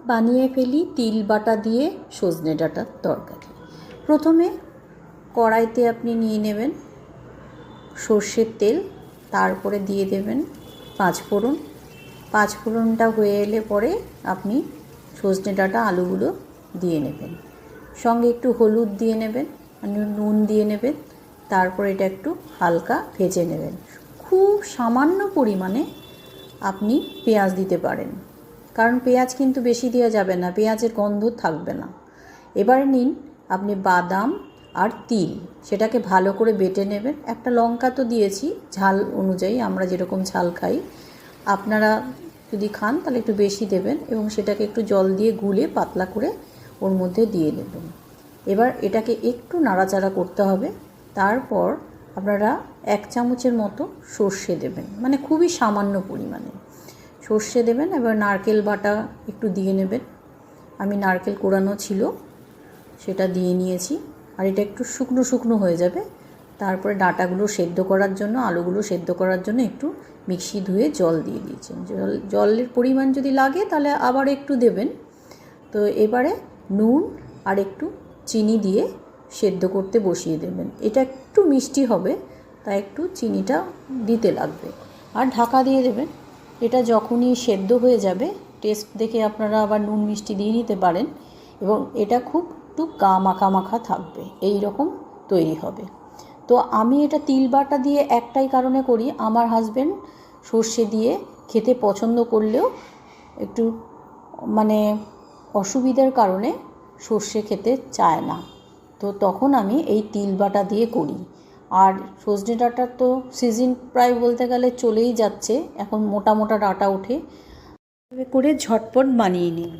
বানিয়ে ফেলি তিল বাটা দিয়ে সজনে ডাঁটার তরকারি। প্রথমে কড়াইতে আপনি নিয়ে নেবেন সর্ষের তেল, তারপরে দিয়ে দেবেন পাঁচফোড়ন। পাঁচফোড়নটা হয়ে এলে পরে আপনি সজনে ডাঁটা আলুগুলো দিয়ে নেবেন, সঙ্গে একটু হলুদ দিয়ে নেবেন, নুন দিয়ে নেবেন, তারপর এটা একটু হালকা ভেজে নেবেন। খুব সামান্য পরিমাণে আপনি পেঁয়াজ দিতে পারেন, কারণ পেঁয়াজ কিন্তু বেশি দেওয়া যাবে না, পেঁয়াজের গন্ধ থাকবে না। এবারে নিন আপনি বাদাম আর তিল, সেটাকে ভালো করে বেটে নেবেন। একটা লঙ্কা তো দিয়েছি ঝাল অনুযায়ী, আমরা যেরকম ঝাল খাই, আপনারা যদি খান তাহলে একটু বেশি দেবেন, এবং সেটাকে একটু জল দিয়ে গুলে পাতলা করে ওর মধ্যে দিয়ে দেবেন। এবার এটাকে একটু নাড়াচাড়া করতে হবে। তারপর আপনারা 1 চামচের মতো সর্ষে দেবেন, মানে খুবই সামান্য পরিমাণে সর্ষে দেবেন। এবার নারকেল বাটা একটু দিয়ে নেবেন, আমি নারকেল কোড়ানো ছিল সেটা দিয়ে নিয়েছি। আর এটা একটু শুকনো শুকনো হয়ে যাবে। তারপরে ডাঁটাগুলো সেদ্ধ করার জন্য, আলুগুলো সেদ্ধ করার জন্য একটু মিক্সি ধুয়ে জল দিয়ে দিয়েছেন। জলের পরিমাণ যদি লাগে তাহলে আবার একটু দেবেন। তো এবারে নুন আর একটু চিনি দিয়ে সেদ্ধ করতে বসিয়ে দেবেন। এটা একটু মিষ্টি হবে, তাই একটু চিনিটা দিতে লাগবে, আর ঢাকা দিয়ে দেবেন। এটা যখনই সেদ্ধ হয়ে যাবে, টেস্ট দেখে আপনারা আবার নুন মিষ্টি দিয়ে নিতে পারেন, এবং এটা খুব একটু গা মাখা মাখা থাকবে, এই রকম তৈরি হবে। তো আমি এটা তিল বাটা দিয়ে একটাই কারণে করি, আমার হাজব্যান্ড সর্ষে দিয়ে খেতে পছন্দ করলেও একটু মানে অসুবিধার কারণে সর্ষে খেতে চায় না, তো তখন আমি এই তিল বাটা দিয়ে করি। আর সজনে ডাঁটার তো সিজন প্রায় বলতে গেলে চলেই যাচ্ছে, এখন মোটা মোটা ডাঁটা ওঠে, এভাবে করে ঝটপট বানিয়ে নিই।